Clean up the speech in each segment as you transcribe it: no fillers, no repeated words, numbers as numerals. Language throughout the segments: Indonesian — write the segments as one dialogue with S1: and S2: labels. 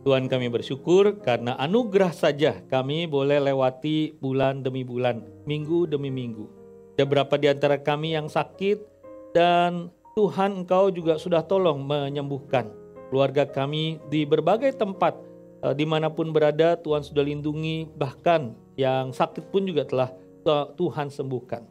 S1: Tuhan, kami bersyukur karena anugerah saja kami boleh lewati bulan demi bulan, minggu demi minggu. Ada beberapa di antara kami yang sakit dan Tuhan Engkau juga sudah tolong menyembuhkan. Keluarga kami di berbagai tempat, dimanapun berada Tuhan sudah lindungi, bahkan yang sakit pun juga telah Tuhan sembuhkan.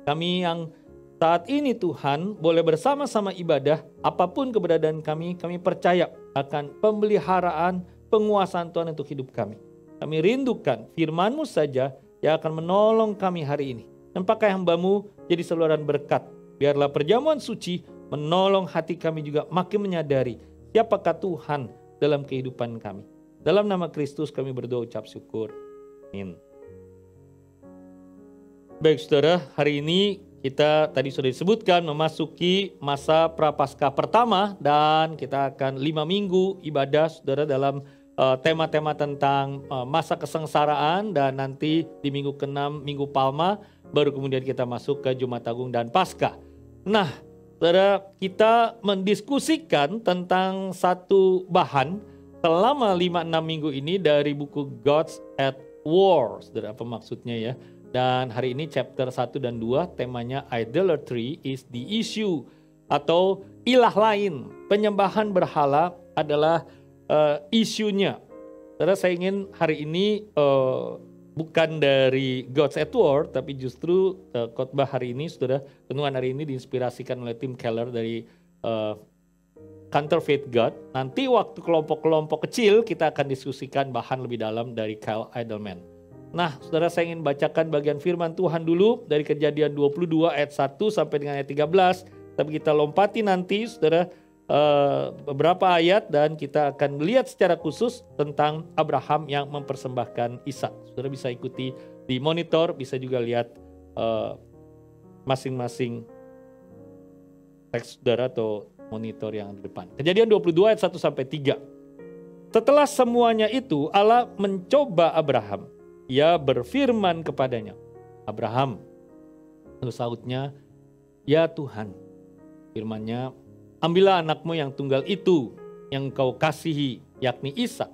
S1: Kami yang saat ini Tuhan boleh bersama-sama ibadah, apapun keberadaan kami percaya akan pemeliharaan, penguasaan Tuhan untuk hidup kami. Kami rindukan firman-Mu saja yang akan menolong kami hari ini. Dan pakai hamba-Mu jadi saluran berkat. Biarlah perjamuan suci menolong hati kami juga makin menyadari siapakah Tuhan dalam kehidupan kami. Dalam nama Kristus kami berdoa ucap syukur. Amin. Baik saudara, hari ini kita tadi sudah disebutkan memasuki masa Prapaskah pertama dan kita akan 5 minggu ibadah saudara dalam tema-tema tentang masa kesengsaraan, dan nanti di minggu ke-6, Minggu Palma, baru kemudian kita masuk ke Jumat Agung dan Paskah. Nah, saudara, kita mendiskusikan tentang satu bahan selama 5-6 minggu ini dari buku Gods at War. Saudara, apa maksudnya ya? Dan hari ini chapter 1 dan 2 temanya Idolatry is the issue, atau ilah lain, penyembahan berhala adalah isunya. Saudara, saya ingin hari ini bukan dari God's at War, tapi justru khotbah hari ini, saudara, renungan hari ini diinspirasikan oleh Tim Keller dari Counterfeit God. Nanti waktu kelompok-kelompok kecil kita akan diskusikan bahan lebih dalam dari Kyle Idleman. Nah, saudara, saya ingin bacakan bagian firman Tuhan dulu dari Kejadian 22 ayat 1 sampai dengan ayat 13. Tapi kita lompati nanti, saudara, beberapa ayat dan kita akan melihat secara khusus tentang Abraham yang mempersembahkan Ishak. Saudara bisa ikuti di monitor, bisa juga lihat masing-masing teks saudara atau monitor yang di depan. Kejadian 22 ayat 1 sampai 3. Setelah semuanya itu, Allah mencoba Abraham. Ia berfirman kepadanya, Abraham. Lalu sahutnya, ya Tuhan. Firman-Nya, ambillah anakmu yang tunggal itu, yang kau kasihi, yakni Ishak.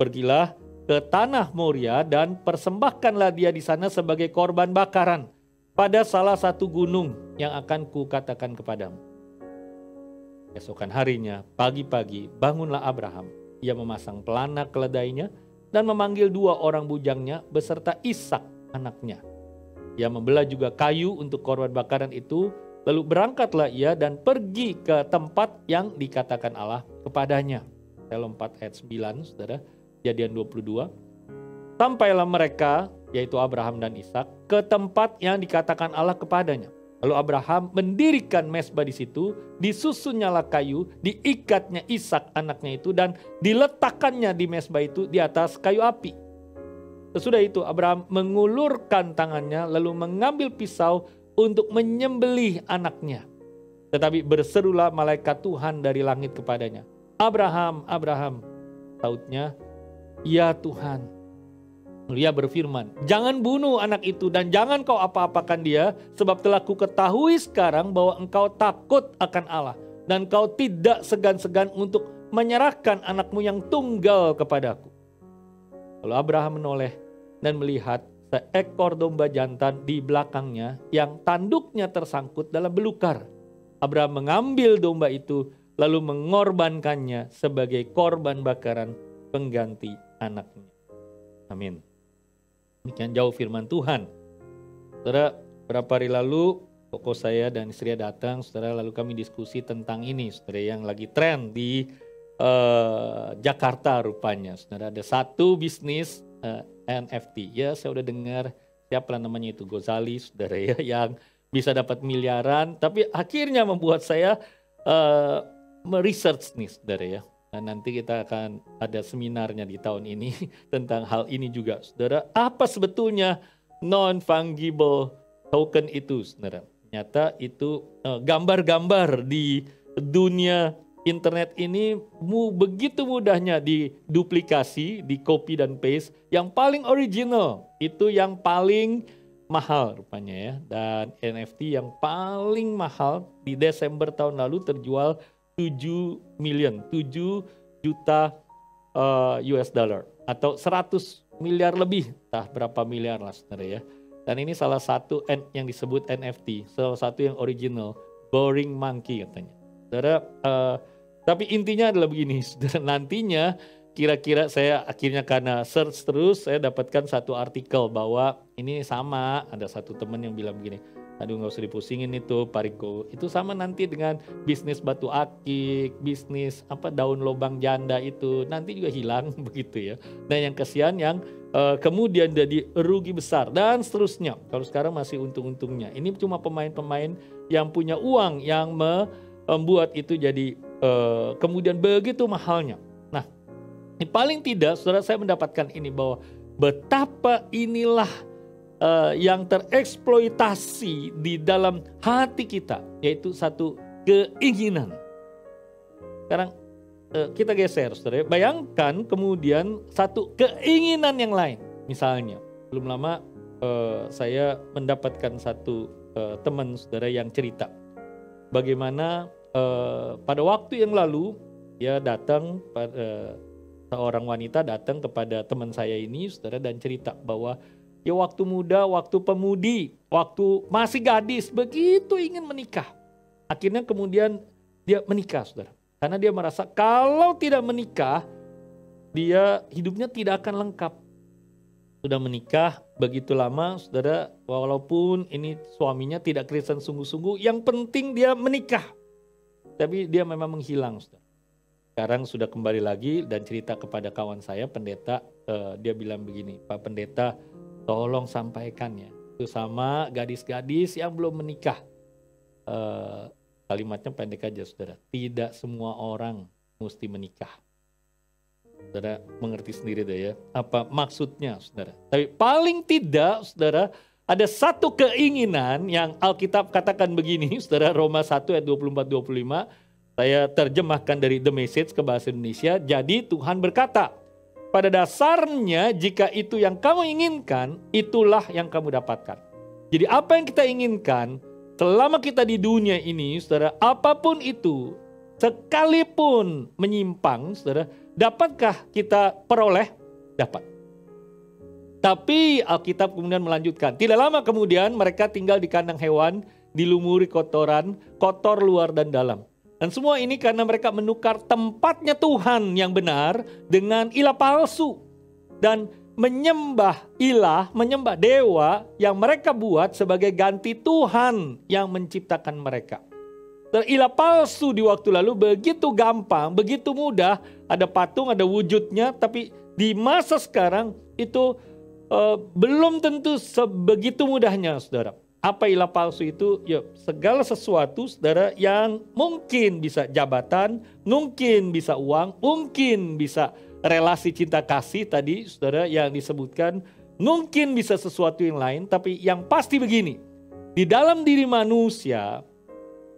S1: Pergilah ke tanah Moria dan persembahkanlah dia di sana sebagai korban bakaran pada salah satu gunung yang akan kukatakan kepadamu. Esokan harinya, pagi-pagi, bangunlah Abraham. Ia memasang pelana keledainya dan memanggil 2 orang bujangnya beserta Ishak anaknya. Ia membelah juga kayu untuk korban bakaran itu, lalu berangkatlah ia dan pergi ke tempat yang dikatakan Allah kepadanya. Saya lompat ayat 9, saudara, Kejadian 22. Sampailah mereka, yaitu Abraham dan Ishak, ke tempat yang dikatakan Allah kepadanya. Lalu Abraham mendirikan mezbah di situ, disusunnyalah kayu, diikatnya Ishak anaknya itu dan diletakkannya di mezbah itu di atas kayu api. Sesudah itu Abraham mengulurkan tangannya lalu mengambil pisau untuk menyembelih anaknya. Tetapi berserulah malaikat Tuhan dari langit kepadanya, Abraham, Abraham. Sautnya, ya Tuhan. Lalu ia berfirman, jangan bunuh anak itu dan jangan kau apa-apakan dia, sebab telah ku ketahui sekarang bahwa engkau takut akan Allah dan kau tidak segan-segan untuk menyerahkan anakmu yang tunggal kepadaku. Lalu Abraham menoleh dan melihat seekor domba jantan di belakangnya yang tanduknya tersangkut dalam belukar. Abraham mengambil domba itu lalu mengorbankannya sebagai korban bakaran pengganti anaknya. Amin. Demikian jauh firman Tuhan. Saudara, beberapa hari lalu koko saya dan istri datang, saudara, lalu kami diskusi tentang ini, saudara, yang lagi tren di Jakarta rupanya. Saudara, ada satu bisnis NFT. Ya, saya udah dengar siapa namanya itu, Gozali, saudara ya, yang bisa dapat miliaran, tapi akhirnya membuat saya meresearch nih, saudara ya. Dan nanti kita akan ada seminarnya di tahun ini tentang hal ini juga, saudara. Apa sebetulnya non-fungible token itu, saudara? Ternyata itu gambar-gambar di dunia internet ini begitu mudahnya diduplikasi, di copy dan paste. Yang paling original itu yang paling mahal rupanya ya. Dan NFT yang paling mahal di Desember tahun lalu terjual 7 juta US dollar atau 100 miliar lebih, entah berapa miliar lah saudara ya. Dan ini salah satu yang disebut NFT, salah satu yang original, Boring Monkey katanya. Saudara, tapi intinya adalah begini, saudara, nantinya kira-kira saya akhirnya karena search terus, saya dapatkan satu artikel bahwa ini sama, ada satu teman yang bilang begini, aduh nggak usah dipusingin itu Pak Riko, itu sama nanti dengan bisnis batu akik, bisnis daun lobang janda itu, nanti juga hilang begitu ya. Dan yang kesian yang kemudian jadi rugi besar dan seterusnya. Kalau sekarang masih untung-untungnya. Ini cuma pemain-pemain yang punya uang yang membuat itu jadi kemudian begitu mahalnya. Nah, paling tidak saudara saya mendapatkan ini bahwa betapa inilah yang tereksploitasi di dalam hati kita, yaitu satu keinginan. Sekarang kita geser, saudara. Bayangkan kemudian satu keinginan yang lain. Misalnya, belum lama saya mendapatkan satu teman saudara yang cerita bagaimana pada waktu yang lalu dia datang, seorang wanita datang kepada teman saya ini, saudara, dan cerita bahwa dia waktu muda, waktu pemudi, waktu masih gadis, begitu ingin menikah. Akhirnya kemudian dia menikah, saudara. Karena dia merasa kalau tidak menikah, dia hidupnya tidak akan lengkap. Sudah menikah begitu lama, saudara, walaupun ini suaminya tidak Kristen sungguh-sungguh, yang penting dia menikah. Tapi dia memang menghilang, saudara. Sekarang sudah kembali lagi dan cerita kepada kawan saya, pendeta, dia bilang begini, Pak Pendeta, tolong sampaikan ya, itu sama gadis-gadis yang belum menikah. Kalimatnya pendek aja, saudara. Tidak semua orang mesti menikah. Saudara mengerti sendiri deh ya, apa maksudnya, saudara. Tapi paling tidak, saudara, ada satu keinginan yang Alkitab katakan begini, saudara, Roma 1 ayat 24-25. Saya terjemahkan dari The Message ke bahasa Indonesia. Jadi Tuhan berkata, pada dasarnya jika itu yang kamu inginkan, itulah yang kamu dapatkan. Jadi apa yang kita inginkan, selama kita di dunia ini, saudara, apapun itu, sekalipun menyimpang, saudara, dapatkah kita peroleh? Dapat. Tapi Alkitab kemudian melanjutkan, tidak lama kemudian mereka tinggal di kandang hewan, dilumuri kotoran, kotor luar dan dalam. Dan semua ini karena mereka menukar tempatnya Tuhan yang benar dengan ilah palsu. Dan menyembah ilah, menyembah dewa yang mereka buat sebagai ganti Tuhan yang menciptakan mereka. Dan ilah palsu di waktu lalu begitu gampang, begitu mudah, ada patung, ada wujudnya, tapi di masa sekarang itu belum tentu sebegitu mudahnya, saudara. Apa ilah palsu itu? Ya, segala sesuatu, saudara, yang mungkin bisa jabatan, mungkin bisa uang, mungkin bisa relasi cinta kasih tadi, saudara, yang disebutkan, mungkin bisa sesuatu yang lain, tapi yang pasti begini, di dalam diri manusia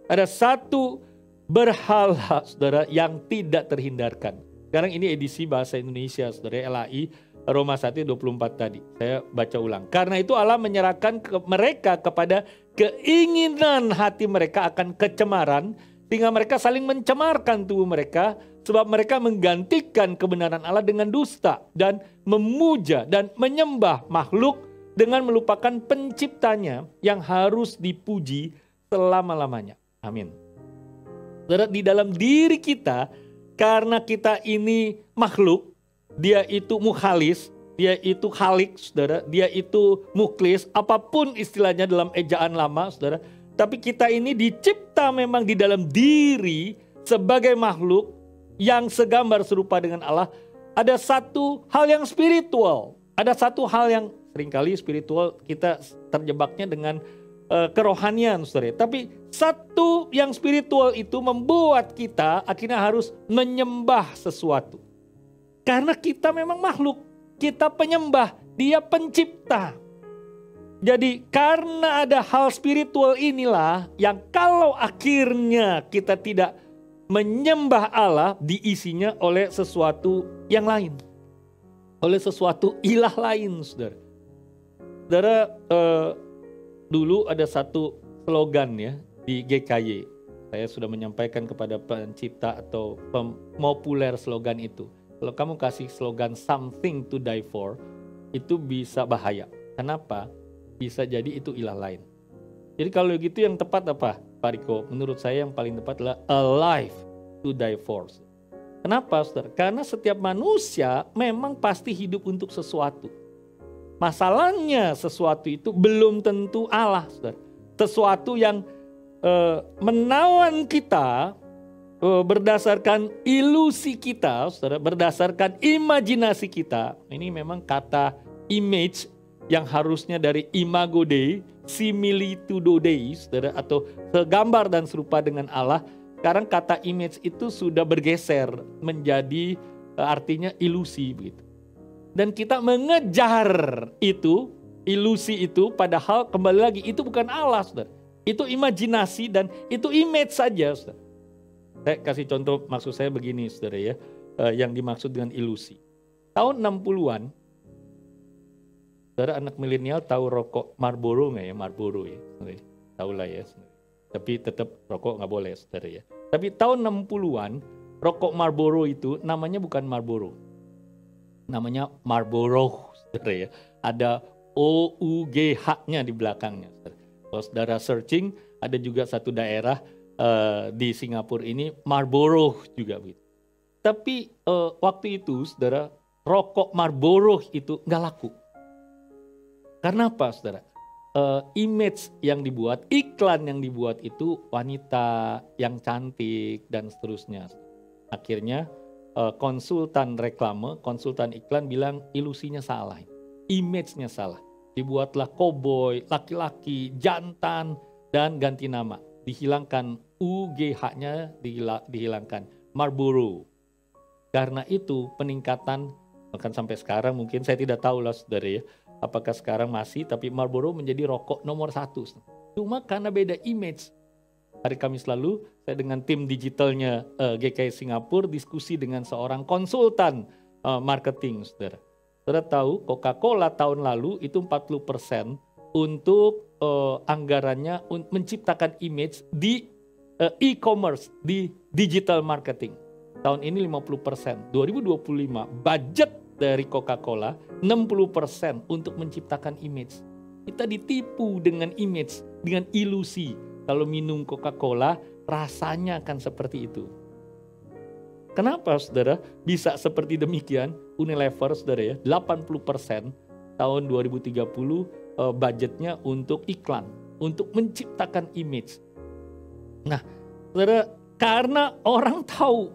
S1: ada satu berhala, saudara, yang tidak terhindarkan. Sekarang ini edisi bahasa Indonesia, saudara, LAI, Roma 1:24 tadi. Saya baca ulang. Karena itu Allah menyerahkan mereka kepada keinginan hati mereka akan kecemaran, sehingga mereka saling mencemarkan tubuh mereka, sebab mereka menggantikan kebenaran Allah dengan dusta dan memuja dan menyembah makhluk dengan melupakan penciptanya yang harus dipuji selama-lamanya. Amin. Saudara, di dalam diri kita, karena kita ini makhluk, dia itu mukhalis, dia itu khalik, saudara, dia itu muklis, apapun istilahnya dalam ejaan lama, saudara. Tapi kita ini dicipta memang di dalam diri sebagai makhluk yang segambar serupa dengan Allah. Ada satu hal yang spiritual, ada satu hal yang seringkali spiritual kita terjebaknya dengan kerohanian, saudara. Tapi satu yang spiritual itu membuat kita akhirnya harus menyembah sesuatu. Karena kita memang makhluk, kita penyembah, dia pencipta. Jadi karena ada hal spiritual inilah yang kalau akhirnya kita tidak menyembah Allah, diisinya oleh sesuatu yang lain. Oleh sesuatu ilah lain, saudara. Saudara, dulu ada satu slogan ya di GKY. Saya sudah menyampaikan kepada pencipta atau pemopuler slogan itu. Kalau kamu kasih slogan something to die for, itu bisa bahaya. Kenapa? Bisa jadi itu ilah lain. Jadi kalau gitu yang tepat apa, Pak Riko? Menurut saya yang paling tepat adalah alive to die for. Kenapa, saudara? Karena setiap manusia memang pasti hidup untuk sesuatu. Masalahnya sesuatu itu belum tentu Allah, saudara. Sesuatu yang menawan kita berdasarkan ilusi kita, saudara, berdasarkan imajinasi kita. Ini memang kata image yang harusnya dari imago Dei, similitudo Dei, saudara, atau segambar dan serupa dengan Allah. Sekarang kata image itu sudah bergeser menjadi artinya ilusi begitu. Dan kita mengejar itu, ilusi itu, padahal kembali lagi itu bukan Allah, saudara. Itu imajinasi dan itu image saja, saudara. Saya kasih contoh, maksud saya begini, saudara ya, yang dimaksud dengan ilusi. Tahun 60-an, saudara anak milenial tahu rokok Marlboro nggak ya? Marlboro ya, saudara. Tahu lah ya, saudara. Tapi tetap rokok nggak boleh, saudara ya. Tapi tahun 60-an, rokok Marlboro itu namanya bukan Marlboro. Namanya Marlboro, saudara ya. Ada OUGH-nya di belakangnya, saudara. Kalau saudara searching, ada juga satu daerah di Singapura ini Marlboro juga begitu. Tapi waktu itu, saudara, rokok Marlboro itu nggak laku. Karena apa, saudara? Image yang dibuat, iklan yang dibuat itu wanita yang cantik dan seterusnya. Akhirnya konsultan reklame, konsultan iklan bilang ilusinya salah, image-nya salah. Dibuatlah koboi, laki-laki, jantan, dan ganti nama. Dihilangkan UGH-nya, dihilangkan Marlboro. Karena itu peningkatan, bahkan sampai sekarang mungkin saya tidak tahu lah, saudara ya, apakah sekarang masih, tapi Marlboro menjadi rokok nomor 1. Cuma karena beda image. Hari Kamis lalu saya dengan tim digitalnya GKI Singapura diskusi dengan seorang konsultan marketing, saudara. Saudara tahu Coca-Cola tahun lalu itu 40% untuk anggarannya menciptakan image di e-commerce, di digital marketing. Tahun ini 50%. 2025 budget dari Coca-Cola 60% untuk menciptakan image. Kita ditipu dengan image, dengan ilusi. Kalau minum Coca-Cola rasanya akan seperti itu. Kenapa, saudara, bisa seperti demikian? Unilever, saudara ya, 80% tahun 2030 budgetnya untuk iklan, untuk menciptakan image. Nah, saudara, karena orang tahu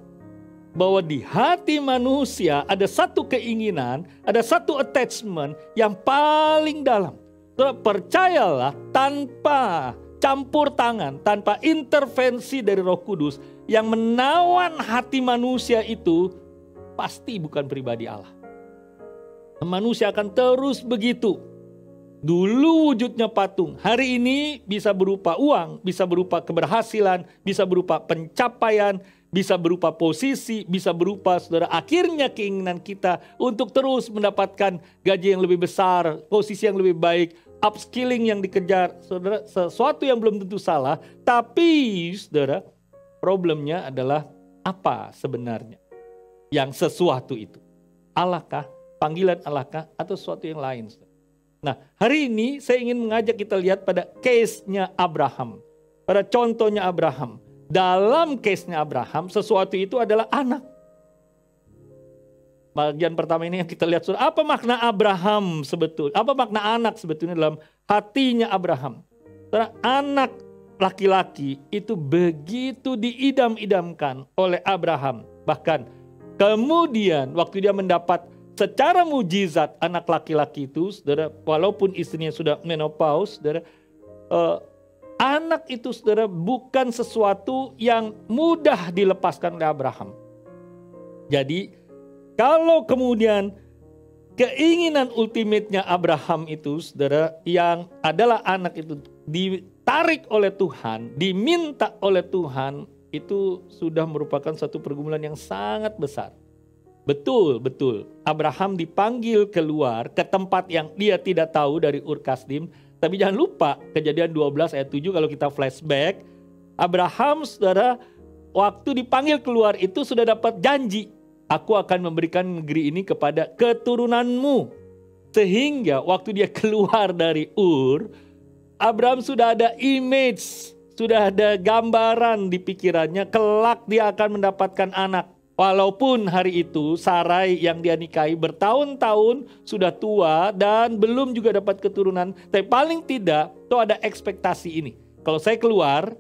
S1: bahwa di hati manusia ada satu keinginan, ada satu attachment yang paling dalam. Saudara, percayalah, tanpa campur tangan, tanpa intervensi dari Roh Kudus, yang menawan hati manusia itu pasti bukan pribadi Allah. Manusia akan terus begitu. Dulu wujudnya patung, hari ini bisa berupa uang, bisa berupa keberhasilan, bisa berupa pencapaian, bisa berupa posisi, bisa berupa, saudara, akhirnya keinginan kita untuk terus mendapatkan gaji yang lebih besar, posisi yang lebih baik, upskilling yang dikejar, saudara, sesuatu yang belum tentu salah, tapi saudara, problemnya adalah apa sebenarnya yang sesuatu itu? Allahkah, panggilan Allahkah, atau sesuatu yang lain? Nah, hari ini saya ingin mengajak kita lihat pada case-nya Abraham, pada contohnya Abraham. Dalam case-nya Abraham, sesuatu itu adalah anak. Bagian pertama ini yang kita lihat, saudara, apa makna Abraham sebetulnya? Apa makna anak sebetulnya dalam hatinya Abraham? Saudara, anak laki-laki itu begitu diidam-idamkan oleh Abraham. Bahkan kemudian waktu dia mendapat secara mujizat anak laki-laki itu, saudara, walaupun istrinya sudah menopause, saudara, anak itu, saudara, bukan sesuatu yang mudah dilepaskan oleh Abraham. Jadi kalau kemudian keinginan ultimate-nya Abraham itu, saudara, yang adalah anak itu ditarik oleh Tuhan, diminta oleh Tuhan, itu sudah merupakan satu pergumulan yang sangat besar. Betul, betul. Abraham dipanggil keluar ke tempat yang dia tidak tahu dari Ur Kasdim. Tapi jangan lupa Kejadian 12 ayat 7 kalau kita flashback. Abraham, saudara, waktu dipanggil keluar itu sudah dapat janji. Aku akan memberikan negeri ini kepada keturunanmu. Sehingga waktu dia keluar dari Ur, Abraham sudah ada image, sudah ada gambaran di pikirannya, kelak dia akan mendapatkan anak. Walaupun hari itu Sarai yang dia nikahi bertahun-tahun sudah tua dan belum juga dapat keturunan. Tapi paling tidak itu ada ekspektasi ini. Kalau saya keluar,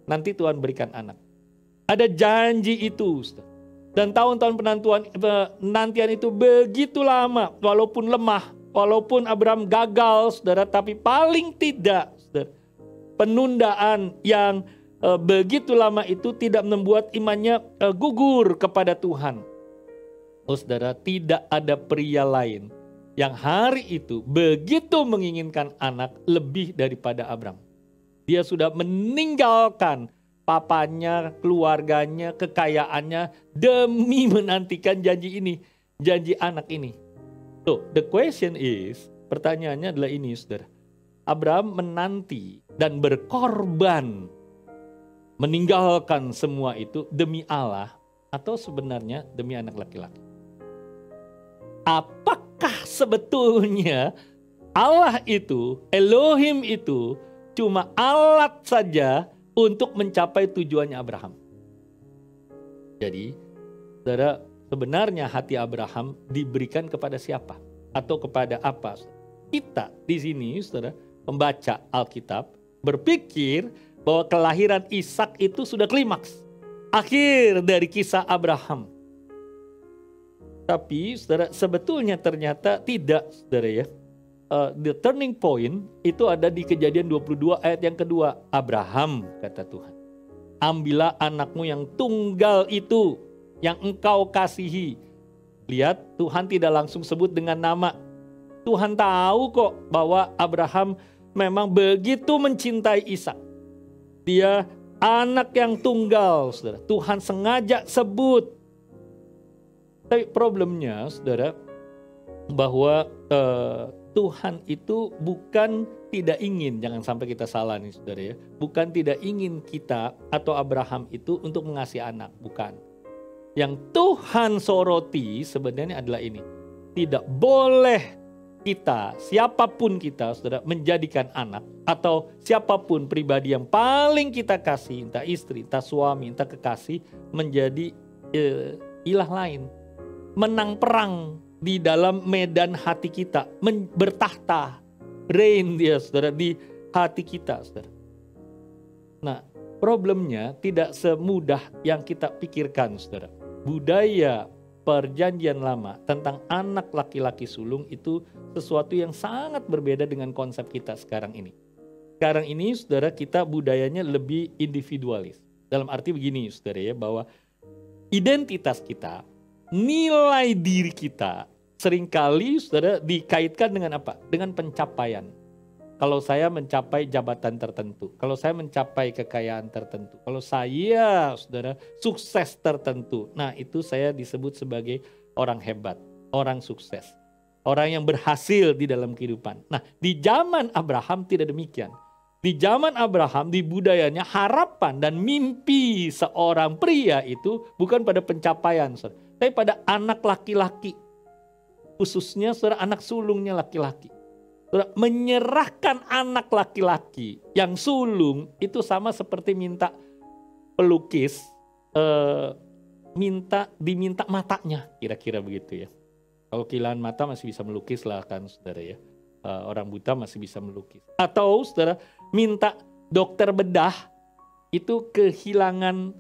S1: nanti Tuhan berikan anak. Ada janji itu. Dan tahun-tahun penantian itu begitu lama. Walaupun lemah, walaupun Abraham gagal, saudara. Tapi paling tidak, saudara, penundaan yang begitu lama itu tidak membuat imannya gugur kepada Tuhan. Oh saudara, tidak ada pria lain yang hari itu begitu menginginkan anak lebih daripada Abraham. Dia sudah meninggalkan papanya, keluarganya, kekayaannya demi menantikan janji ini, janji anak ini. So, the question is, pertanyaannya adalah ini saudara. Abraham menanti dan berkorban meninggalkan semua itu demi Allah atau sebenarnya demi anak laki-laki? Apakah sebetulnya Allah itu, Elohim itu cuma alat saja untuk mencapai tujuannya Abraham? Jadi, saudara, sebenarnya hati Abraham diberikan kepada siapa? Atau kepada apa? Kita di sini, saudara, membaca Alkitab, berpikir bahwa kelahiran Ishak itu sudah klimaks, akhir dari kisah Abraham. Tapi saudara, sebetulnya ternyata tidak, saudara ya. The turning point itu ada di Kejadian 22 ayat yang kedua. Abraham, kata Tuhan, ambillah anakmu yang tunggal itu, yang engkau kasihi. Lihat, Tuhan tidak langsung sebut dengan nama. Tuhan tahu kok bahwa Abraham memang begitu mencintai Ishak. Dia anak yang tunggal, saudara. Tuhan sengaja sebut. Tapi problemnya, saudara, bahwa Tuhan itu bukan tidak ingin, jangan sampai kita salah nih saudara ya. Bukan tidak ingin kita atau Abraham itu untuk mengasihi anak, bukan. Yang Tuhan soroti sebenarnya adalah ini. Tidak boleh kita, siapapun kita, saudara, menjadikan anak atau siapapun pribadi yang paling kita kasih, entah istri, entah suami, entah kekasih, menjadi ilah lain. Menang perang di dalam medan hati kita, bertahta, reign dia, saudara, di hati kita, saudara. Nah, problemnya tidak semudah yang kita pikirkan, saudara. Budaya Perjanjian Lama tentang anak laki-laki sulung itu sesuatu yang sangat berbeda dengan konsep kita sekarang ini. Sekarang ini, saudara, kita budayanya lebih individualis. Dalam arti begini, saudara ya, bahwa identitas kita, nilai diri kita seringkali, saudara, dikaitkan dengan apa? Dengan pencapaian. Kalau saya mencapai jabatan tertentu, kalau saya mencapai kekayaan tertentu, kalau saya, saudara, sukses tertentu, nah itu saya disebut sebagai orang hebat, orang sukses, orang yang berhasil di dalam kehidupan. Nah, di zaman Abraham tidak demikian. Di zaman Abraham, di budayanya, harapan dan mimpi seorang pria itu bukan pada pencapaian, saudara, tapi pada anak laki-laki, khususnya, saudara, anak sulungnya laki-laki. Menyerahkan anak laki-laki yang sulung itu sama seperti minta pelukis diminta matanya, kira-kira begitu ya. Kalau kehilangan mata masih bisa melukis lah kan, saudara ya. Orang buta masih bisa melukis. Atau saudara minta dokter bedah itu kehilangan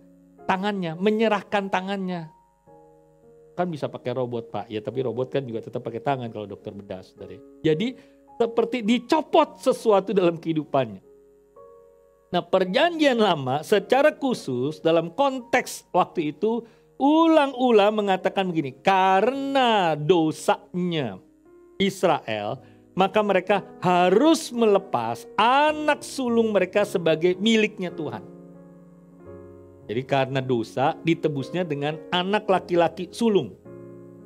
S1: tangannya, menyerahkan tangannya. Kan bisa pakai robot Pak, ya tapi robot kan juga tetap pakai tangan kalau dokter bedah, saudara. Jadi seperti dicopot sesuatu dalam kehidupannya. Nah, Perjanjian Lama secara khusus dalam konteks waktu itu ulang-ulang mengatakan begini, karena dosanya Israel, maka mereka harus melepas anak sulung mereka sebagai miliknya Tuhan. Jadi karena dosa ditebusnya dengan anak laki-laki sulung.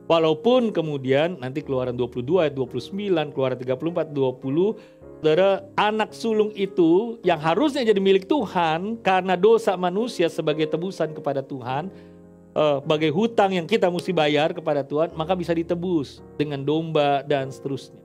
S1: Walaupun kemudian nanti Keluaran 22 ayat 29, Keluaran 34, 20, saudara, anak sulung itu yang harusnya jadi milik Tuhan karena dosa manusia sebagai tebusan kepada Tuhan, sebagai hutang yang kita mesti bayar kepada Tuhan, maka bisa ditebus dengan domba dan seterusnya.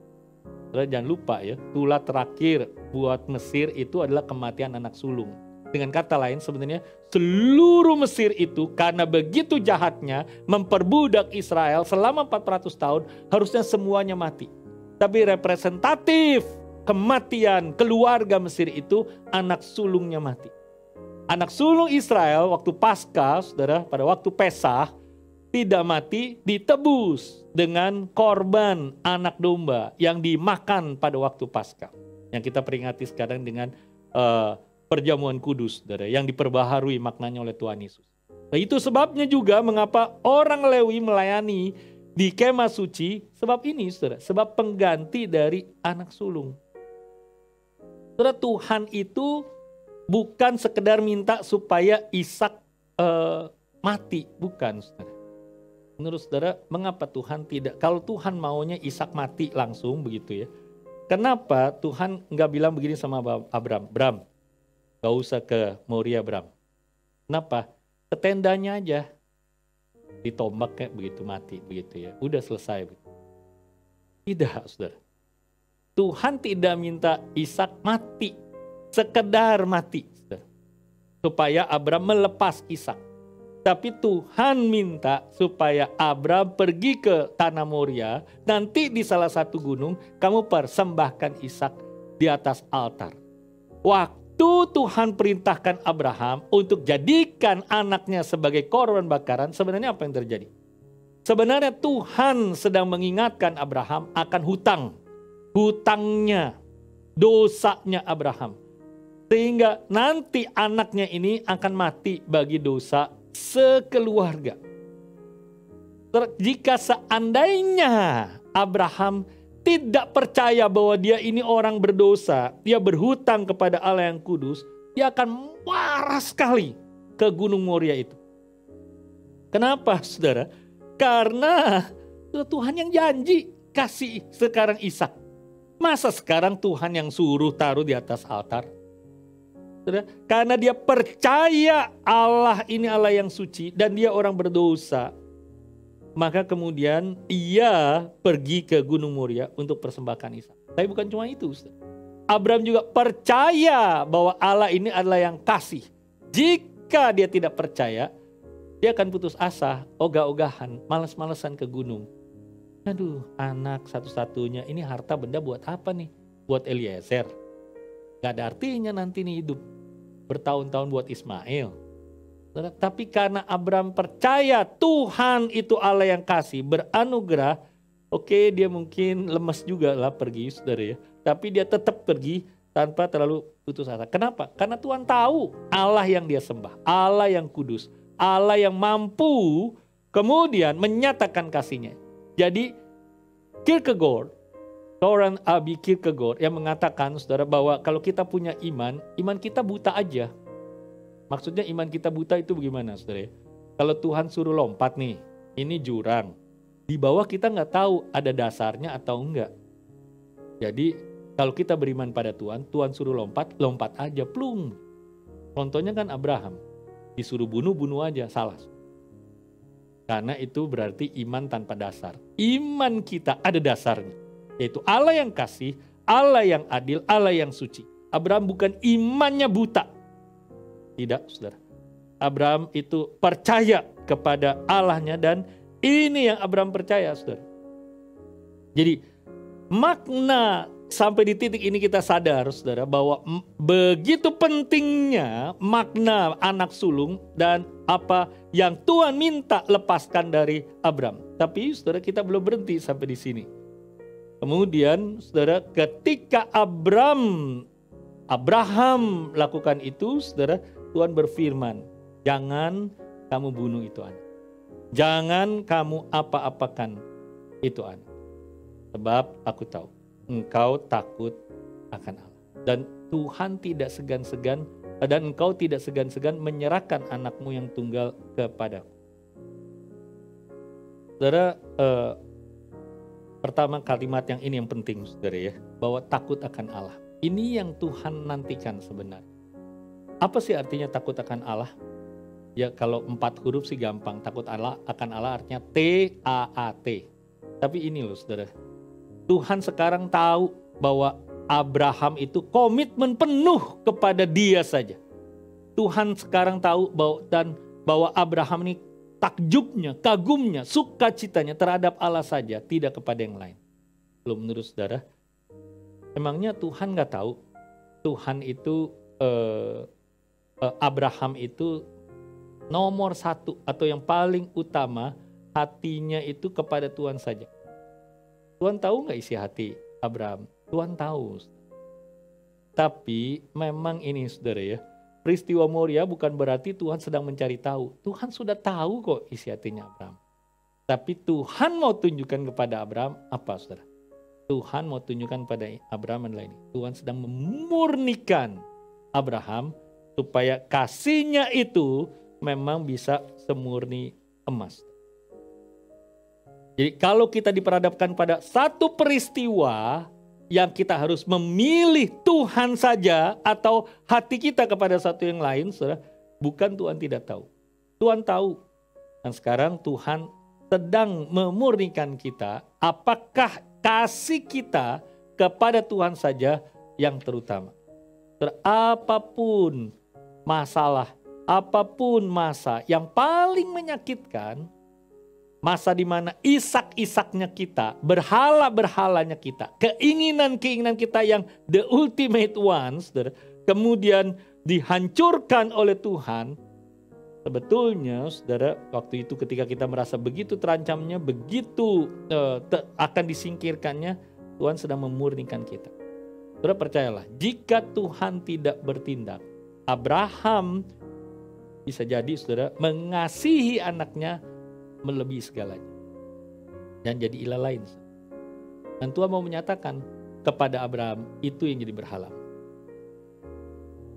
S1: Jangan lupa ya, tulah terakhir buat Mesir itu adalah kematian anak sulung. Dengan kata lain sebenarnya seluruh Mesir itu karena begitu jahatnya memperbudak Israel selama 400 tahun, harusnya semuanya mati. Tapi representatif kematian keluarga Mesir itu anak sulungnya mati. Anak sulung Israel waktu Paskah, saudara, pada waktu Pesah tidak mati, ditebus dengan korban anak domba yang dimakan pada waktu Paskah. Yang kita peringati sekarang dengan perjamuan kudus, saudara, yang diperbaharui maknanya oleh Tuhan Yesus. Nah, itu sebabnya juga mengapa orang Lewi melayani di kemah suci, sebab ini, saudara, sebab pengganti dari anak sulung. Saudara, Tuhan itu bukan sekedar minta supaya Ishak mati, bukan, saudara. Menurut saudara, mengapa Tuhan tidak? Kalau Tuhan maunya Ishak mati langsung begitu ya. Kenapa Tuhan nggak bilang begini sama Abram? Bram, gak usah ke Moria, Bram. Kenapa? Ke tendanya aja. Ditombak kayak begitu, mati begitu ya. Udah selesai. Tidak, saudara. Tuhan tidak minta Ishak mati. Sekedar mati, saudara. Supaya Abram melepas Ishak. Tapi Tuhan minta supaya Abram pergi ke tanah Moria. Nanti di salah satu gunung kamu persembahkan Ishak di atas altar. Waktu Tuhan perintahkan Abraham untuk jadikan anaknya sebagai korban bakaran, sebenarnya apa yang terjadi? Sebenarnya Tuhan sedang mengingatkan Abraham akan hutangnya, dosanya Abraham. Sehingga nanti anaknya ini akan mati bagi dosa sekeluarga. Jika seandainya Abraham tidak percaya bahwa dia ini orang berdosa, dia berhutang kepada Allah yang kudus, dia akan marah sekali ke Gunung Moria itu. Kenapa, saudara? Karena Tuhan yang janji kasih sekarang Ishak. Masa sekarang Tuhan yang suruh taruh di atas altar? Saudara, karena dia percaya Allah ini Allah yang suci dan dia orang berdosa, maka kemudian ia pergi ke Gunung Moria untuk persembahkan Ishak. Tapi bukan cuma itu, saudara. Abraham juga percaya bahwa Allah ini adalah yang kasih. Jika dia tidak percaya, dia akan putus asa, ogah-ogahan, malas-malesan ke gunung. Aduh, anak satu-satunya, ini harta benda buat apa nih? Buat Eliezer. Gak ada artinya nanti nih hidup. Bertahun-tahun buat Ismail. Tapi karena Abraham percaya Tuhan itu Allah yang kasih, beranugerah. Oke, dia mungkin lemes juga lah pergi, saudara ya. Tapi dia tetap pergi tanpa terlalu putus asa. Kenapa? Karena Tuhan tahu Allah yang dia sembah. Allah yang kudus. Allah yang mampu kemudian menyatakan kasihnya. Jadi Kierkegaard, Soren Abi Kierkegaard yang mengatakan, saudara, bahwa kalau kita punya iman kita buta aja. Maksudnya iman kita buta itu bagaimana, saudara? Kalau Tuhan suruh lompat nih, ini jurang. Di bawah kita nggak tahu ada dasarnya atau enggak. Jadi kalau kita beriman pada Tuhan, Tuhan suruh lompat, lompat aja, plung. Contohnya kan Abraham, disuruh bunuh aja, salah. Karena itu berarti iman tanpa dasar. Iman kita ada dasarnya. Yaitu Allah yang kasih, Allah yang adil, Allah yang suci. Abraham bukan imannya buta. Tidak, saudara. Abraham itu percaya kepada Allahnya dan ini yang Abraham percaya, saudara. Jadi makna sampai di titik ini kita sadar, saudara, bahwa begitu pentingnya makna anak sulung dan apa yang Tuhan minta lepaskan dari Abraham. Tapi saudara, kita belum berhenti sampai di sini. Kemudian saudara, ketika Abraham lakukan itu, saudara, Tuhan berfirman, jangan kamu bunuh itu anak. Jangan kamu apa-apakan itu anak. Sebab aku tahu engkau takut akan Allah. Dan Tuhan tidak segan-segan, dan engkau tidak segan-segan menyerahkan anakmu yang tunggal kepadaku. Saudara, pertama kalimat yang ini yang penting, saudara ya, bahwa takut akan Allah. Ini yang Tuhan nantikan sebenarnya. Apa sih artinya takut akan Allah? Ya kalau 4 huruf sih gampang, takut Allah akan Allah artinya T-A-A-T. Tapi ini loh saudara, Tuhan sekarang tahu bahwa Abraham itu komitmen penuh kepada Dia saja. Tuhan sekarang tahu bahwa Abraham ini takjubnya, kagumnya, sukacitanya terhadap Allah saja, tidak kepada yang lain. Belum menurut saudara, emangnya Tuhan nggak tahu Tuhan itu Abraham itu nomor 1 atau yang paling utama hatinya itu kepada Tuhan saja. Tuhan tahu nggak isi hati Abraham? Tuhan tahu. Tapi memang ini saudara ya, peristiwa Moria bukan berarti Tuhan sedang mencari tahu. Tuhan sudah tahu kok isi hatinya Abraham. Tapi Tuhan mau tunjukkan kepada Abraham apa saudara? Tuhan mau tunjukkan pada Abraham adalah ini. Tuhan sedang memurnikan Abraham supaya kasihnya itu memang bisa semurni emas. Jadi kalau kita diperhadapkan pada satu peristiwa yang kita harus memilih Tuhan saja atau hati kita kepada satu yang lain, saudara, bukan Tuhan tidak tahu. Tuhan tahu. Dan sekarang Tuhan sedang memurnikan kita, apakah kasih kita kepada Tuhan saja yang terutama. Apapun masalah, apapun masa yang paling menyakitkan, masa di mana isak-isaknya kita, berhala-berhalanya kita, keinginan-keinginan kita yang the ultimate ones, kemudian dihancurkan oleh Tuhan. Sebetulnya saudara, waktu itu ketika kita merasa begitu terancamnya, begitu akan disingkirkannya, Tuhan sedang memurnikan kita. Saudara percayalah, jika Tuhan tidak bertindak, Abraham bisa jadi saudara mengasihi anaknya melebihi segalanya. Dan jadi ilah lain. Dan Tuhan mau menyatakan kepada Abraham, itu yang jadi berhala.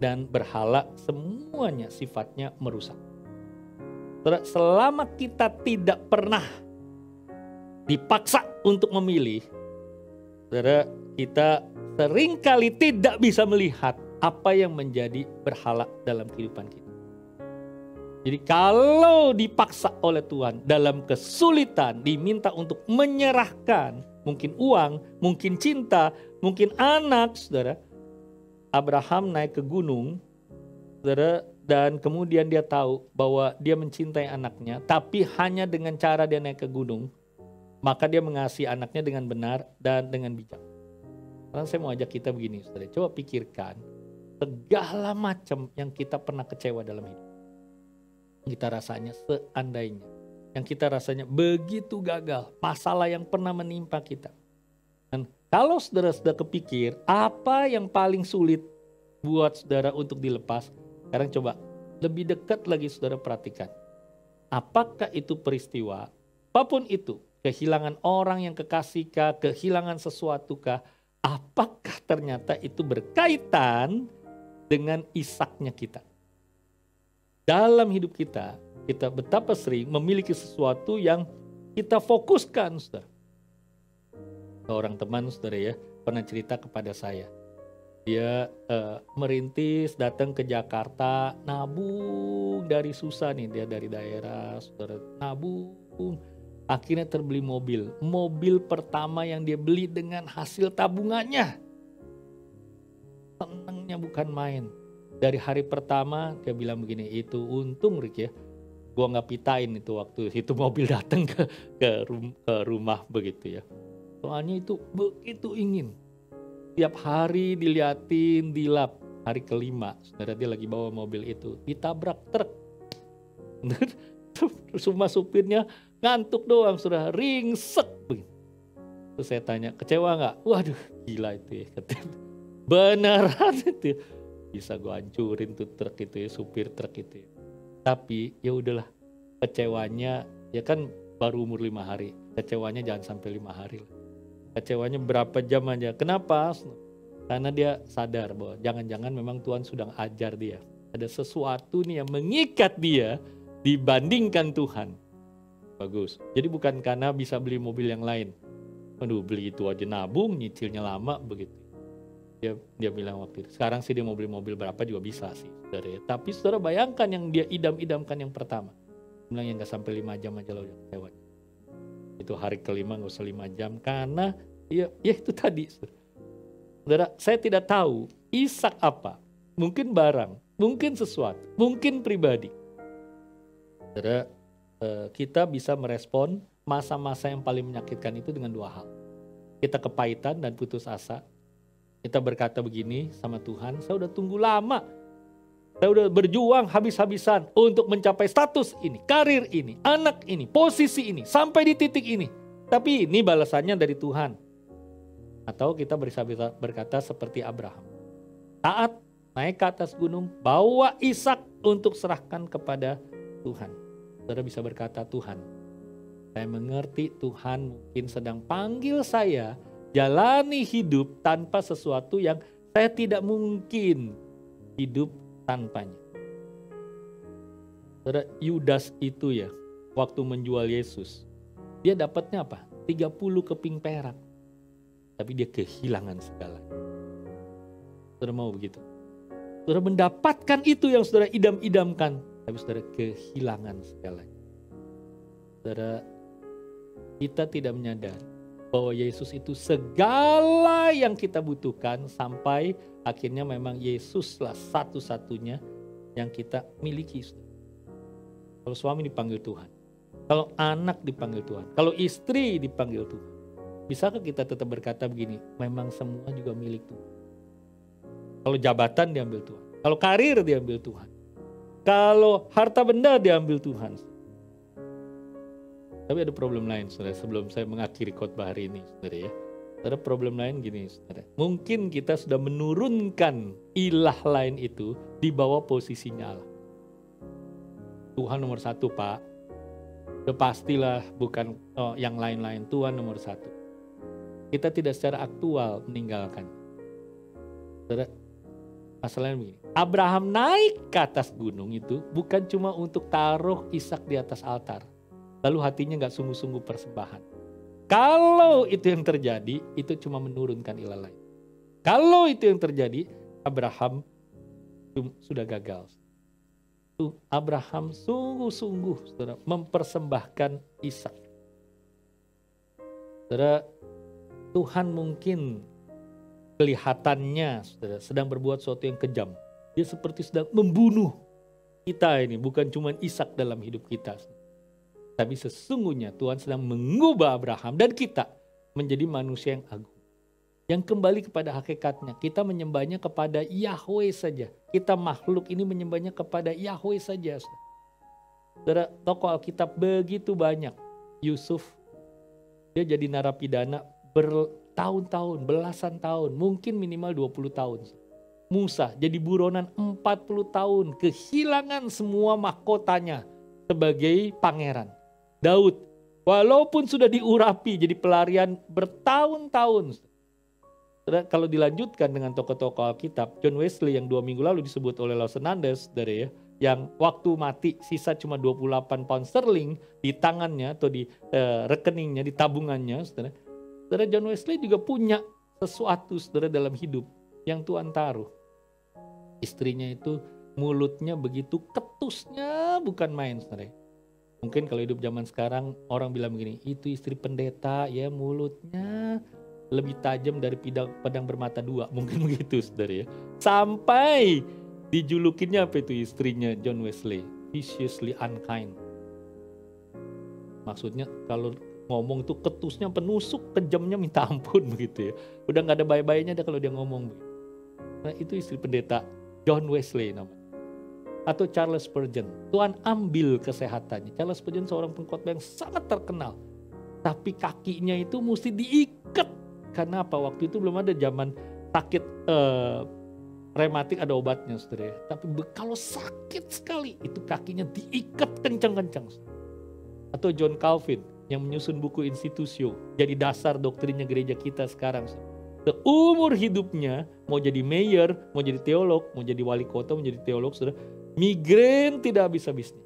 S1: Dan berhala semuanya sifatnya merusak. Saudara, selama kita tidak pernah dipaksa untuk memilih, saudara, kita seringkali tidak bisa melihat apa yang menjadi berhala dalam kehidupan kita. Jadi kalau dipaksa oleh Tuhan dalam kesulitan, diminta untuk menyerahkan mungkin uang, mungkin cinta, mungkin anak, saudara. Abraham naik ke gunung, saudara, dan kemudian dia tahu bahwa dia mencintai anaknya, tapi hanya dengan cara dia naik ke gunung, maka dia mengasihi anaknya dengan benar dan dengan bijak. Sekarang saya mau ajak kita begini, saudara, coba pikirkan segala macam yang kita pernah kecewa dalam hidup. Kita rasanya seandainya, yang kita rasanya begitu gagal, masalah yang pernah menimpa kita. Dan kalau saudara sudah kepikir apa yang paling sulit buat saudara untuk dilepas, sekarang coba lebih dekat lagi saudara perhatikan. Apakah itu peristiwa, apapun itu, kehilangan orang yang kekasihkah, kehilangan sesuatu kah, apakah ternyata itu berkaitan dengan isaknya kita? Dalam hidup kita betapa sering memiliki sesuatu yang kita fokuskan, saudara. Seorang teman, saudara ya, pernah cerita kepada saya. Dia merintis datang ke Jakarta, nabung dari susah nih, dia dari daerah, saudara, nabung. Akhirnya terbeli mobil. Mobil pertama yang dia beli dengan hasil tabungannya. Senangnya bukan main. Dari hari pertama dia bilang begini, itu untung Rick ya, gua nggak pitain itu waktu itu mobil datang ke rumah begitu ya. Soalnya itu begitu ingin. Tiap hari diliatin, dilap. Hari kelima, saudara, dia lagi bawa mobil itu, ditabrak truk. Semua supirnya ngantuk doang, saudara, ringsek begini. Terus saya tanya, kecewa nggak? Waduh, gila itu ya. Beneran itu. Bisa gue hancurin tuh truk itu ya, supir truk itu ya. Tapi ya udahlah, kecewanya ya kan baru umur 5 hari. Kecewanya jangan sampai 5 hari lah. Kecewanya berapa jam aja. Kenapa? Karena dia sadar bahwa jangan-jangan memang Tuhan sudah ajar dia. Ada sesuatu nih yang mengikat dia dibandingkan Tuhan. Bagus. Jadi bukan karena bisa beli mobil yang lain. Aduh, beli itu aja nabung, nyicilnya lama begitu. Dia bilang waktu itu. Sekarang sih dia mau beli mobil berapa juga bisa sih, saudara ya. Tapi saudara bayangkan yang dia idam-idamkan yang pertama. Bilang yang gak sampai 5 jam aja loh yang lewat. Itu hari kelima gak usah 5 jam. Karena ya itu tadi. Saudara, saya tidak tahu Ishak apa. Mungkin barang, mungkin sesuatu, mungkin pribadi. Saudara, kita bisa merespon masa-masa yang paling menyakitkan itu dengan 2 hal. Kita kepahitan dan putus asa. Kita berkata begini sama Tuhan, saya udah tunggu lama. Saya udah berjuang habis-habisan untuk mencapai status ini, karir ini, anak ini, posisi ini, sampai di titik ini. Tapi ini balasannya dari Tuhan. Atau kita berkata seperti Abraham. Taat, naik ke atas gunung, bawa Ishak untuk serahkan kepada Tuhan. Saudara bisa berkata, Tuhan, saya mengerti Tuhan mungkin sedang panggil saya jalani hidup tanpa sesuatu yang saya tidak mungkin hidup tanpanya. Saudara, Yudas itu ya, waktu menjual Yesus, dia dapatnya apa? 30 keping perak. Tapi dia kehilangan segalanya. Saudara mau begitu? Saudara mendapatkan itu yang saudara idam-idamkan, tapi saudara kehilangan segalanya. Saudara, kita tidak menyadari bahwa Yesus itu segala yang kita butuhkan sampai akhirnya memang Yesuslah satu-satunya yang kita miliki. Kalau suami dipanggil Tuhan, kalau anak dipanggil Tuhan, kalau istri dipanggil Tuhan, bisakah kita tetap berkata begini, memang semua juga milik Tuhan. Kalau jabatan diambil Tuhan, kalau karir diambil Tuhan, kalau harta benda diambil Tuhan. Tapi ada problem lain, saudara, sebelum saya mengakhiri khotbah hari ini, saudara ya. Ada problem lain gini, saudara. Mungkin kita sudah menurunkan ilah lain itu di bawah posisinya Allah. Tuhan nomor 1, Pak. Udah pastilah bukan yang lain-lain. Tuhan nomor 1. Kita tidak secara aktual meninggalkan. Saudara, masalahnya begini. Abraham naik ke atas gunung itu bukan cuma untuk taruh Ishak di atas altar. Lalu hatinya gak sungguh-sungguh persembahan. Kalau itu yang terjadi, itu cuma menurunkan ilah lain. Kalau itu yang terjadi, Abraham sudah gagal. Abraham sungguh-sungguh, saudara, mempersembahkan Ishak. Saudara, Tuhan mungkin kelihatannya, saudara, sedang berbuat sesuatu yang kejam. Dia seperti sedang membunuh kita ini, bukan cuma Ishak dalam hidup kita. Tapi sesungguhnya Tuhan sedang mengubah Abraham dan kita menjadi manusia yang agung. Yang kembali kepada hakikatnya. Kita menyembahnya kepada Yahweh saja. Kita makhluk ini menyembahnya kepada Yahweh saja. Saudara, tokoh Alkitab begitu banyak. Yusuf, dia jadi narapidana bertahun-tahun, belasan tahun. Mungkin minimal 20 tahun. Musa jadi buronan 40 tahun. Kehilangan semua mahkotanya sebagai pangeran. Daud, walaupun sudah diurapi jadi pelarian bertahun-tahun. Kalau dilanjutkan dengan tokoh-tokoh Alkitab, John Wesley yang 2 minggu lalu disebut oleh Lawson Nandes, dari ya, yang waktu mati sisa cuma 28 pound sterling di tangannya atau di rekeningnya, di tabungannya. Saudara, John Wesley juga punya sesuatu, saudara, dalam hidup yang Tuhan taruh. Istrinya itu mulutnya begitu ketusnya, bukan main, saudara. Mungkin kalau hidup zaman sekarang orang bilang begini, itu istri pendeta ya, mulutnya lebih tajam dari pedang bermata 2. Mungkin begitu, saudara ya. Sampai dijulukinnya apa itu istrinya John Wesley? Viciously unkind. Maksudnya kalau ngomong tuh ketusnya, penusuk, kejamnya minta ampun begitu ya. Udah gak ada baik-baiknya kalau dia ngomong begitu. Nah, itu istri pendeta John Wesley namanya. Atau Charles Spurgeon. Tuhan ambil kesehatannya. Charles Spurgeon seorang pengkhotbah yang sangat terkenal. Tapi kakinya itu mesti diikat. Karena apa? Waktu itu belum ada zaman sakit rematik ada obatnya, saudara. Tapi kalau sakit sekali, itu kakinya diikat kencang-kencang. Atau John Calvin yang menyusun buku Institutio. Jadi dasar doktrinnya gereja kita sekarang. Seumur hidupnya mau jadi mayor, mau jadi teolog, mau jadi wali kota, mau jadi teolog, saudara. Migrain tidak habis-habisnya.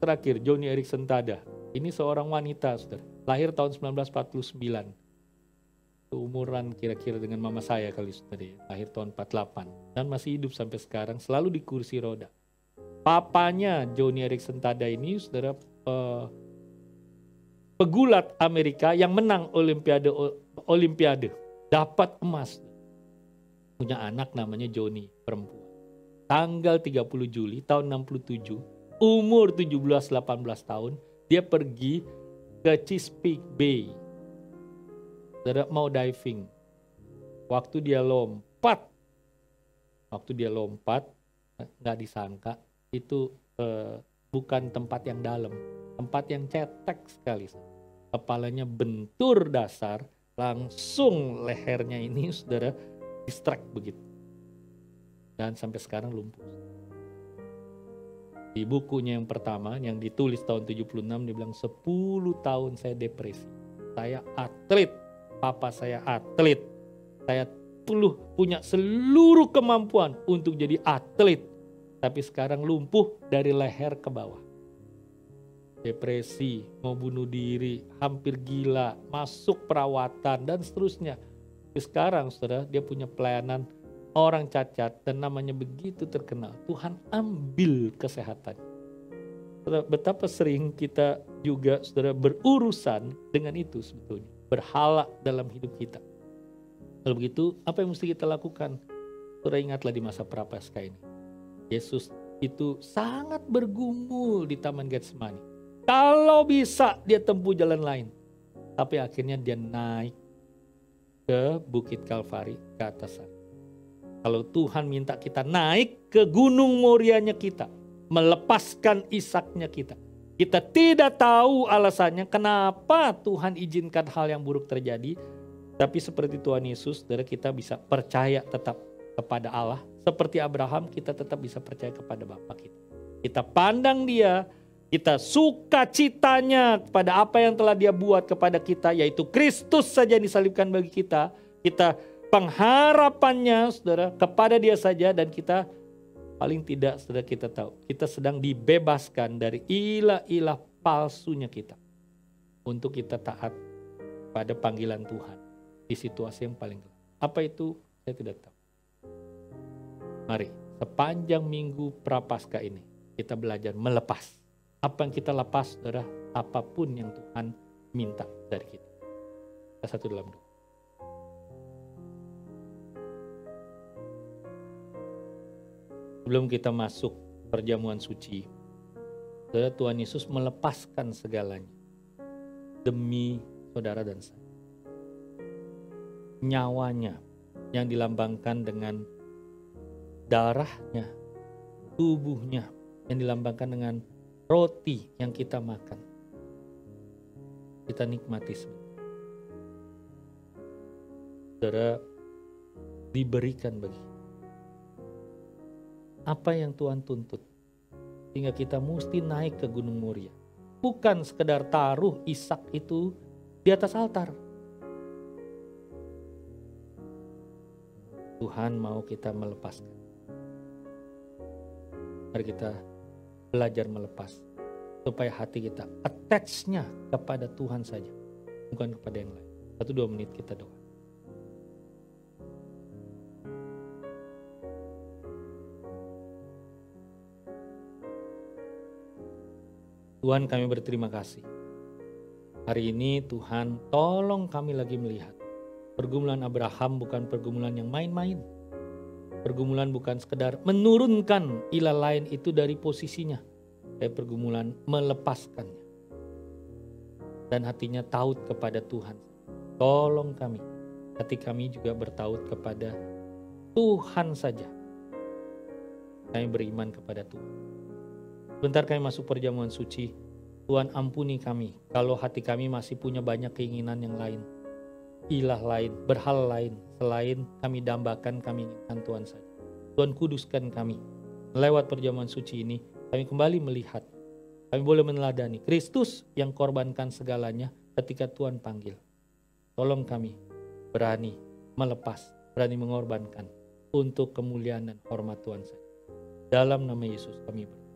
S1: Terakhir, Joni Eareckson Tada. Ini seorang wanita, saudara. Lahir tahun 1949. Umuran kira-kira dengan mama saya kali saudara ya. Lahir tahun 48 dan masih hidup sampai sekarang, selalu di kursi roda. Papanya Joni Eareckson Tada ini saudara pegulat Amerika yang menang Olimpiade dapat emas. Punya anak namanya Joni, perempuan. Tanggal 30 Juli tahun 67, umur 17-18 tahun, dia pergi ke Chesapeake Bay. Saudara mau diving. Waktu dia lompat, nggak disangka itu bukan tempat yang dalam, tempat yang cetek sekali. Kepalanya bentur dasar, langsung lehernya ini saudara distract begitu. Dan sampai sekarang lumpuh. Di bukunya yang pertama yang ditulis tahun 76 dia bilang 10 tahun saya depresi. Saya atlet, papa saya atlet. Saya punya seluruh kemampuan untuk jadi atlet. Tapi sekarang lumpuh dari leher ke bawah. Depresi, mau bunuh diri, hampir gila, masuk perawatan dan seterusnya. Tapi sekarang saudara dia punya pelayanan orang cacat dan namanya begitu terkenal. Tuhan ambil kesehatan. Saudara, betapa sering kita juga saudara berurusan dengan itu sebetulnya. Berhala dalam hidup kita. Kalau begitu apa yang mesti kita lakukan? Saudara ingatlah di masa prapaskah ini. Yesus itu sangat bergumul di Taman Getsemani. Kalau bisa dia tempuh jalan lain. Tapi akhirnya dia naik ke Bukit Kalvari ke atas sana. Kalau Tuhan minta kita naik ke Gunung Morianya kita, melepaskan Ishaknya kita. Kita tidak tahu alasannya kenapa Tuhan izinkan hal yang buruk terjadi. Tapi seperti Tuhan Yesus, saudara kita bisa percaya tetap kepada Allah. Seperti Abraham kita tetap bisa percaya kepada Bapa kita. Kita pandang dia, kita suka citanya kepada apa yang telah dia buat kepada kita. Yaitu Kristus saja yang disalibkan bagi kita. Kita pengharapannya saudara kepada dia saja dan kita paling tidak saudara kita tahu. Kita sedang dibebaskan dari ilah-ilah palsunya kita. Untuk kita taat pada panggilan Tuhan di situasi yang paling gelap. Apa itu? Saya tidak tahu. Mari sepanjang minggu Prapaskah ini kita belajar melepas. Apa yang kita lepas saudara? Apapun yang Tuhan minta dari kita. Kita satu dalam doa. Sebelum kita masuk perjamuan suci, saudara, Tuhan Yesus melepaskan segalanya demi saudara dan saya. Nyawanya yang dilambangkan dengan darahnya, tubuhnya yang dilambangkan dengan roti yang kita makan. Kita nikmati sebentar. Saudara, diberikan bagi kita. Apa yang Tuhan tuntut? Sehingga kita mesti naik ke Gunung Moria. Bukan sekedar taruh Ishak itu di atas altar. Tuhan mau kita melepaskan. Mari kita belajar melepas. Supaya hati kita attach-nya kepada Tuhan saja. Bukan kepada yang lain. 1-2 menit kita doa. Tuhan, kami berterima kasih. Hari ini Tuhan tolong kami lagi melihat. Pergumulan Abraham bukan pergumulan yang main-main. Pergumulan bukan sekedar menurunkan ilah lain itu dari posisinya. Tapi pergumulan melepaskannya. Dan hatinya taut kepada Tuhan. Tolong kami. Hati kami juga bertaut kepada Tuhan saja. Kami beriman kepada Tuhan. Sebentar kami masuk perjamuan suci. Tuhan ampuni kami kalau hati kami masih punya banyak keinginan yang lain. Ilah lain, berhala lain. Selain kami dambakan, kami inginkan Tuhan saja. Tuhan kuduskan kami. Lewat perjamuan suci ini kami kembali melihat. Kami boleh meneladani Kristus yang korbankan segalanya ketika Tuhan panggil. Tolong kami berani melepas, berani mengorbankan untuk kemuliaan dan hormat Tuhan saja. Dalam nama Yesus kami berdoa.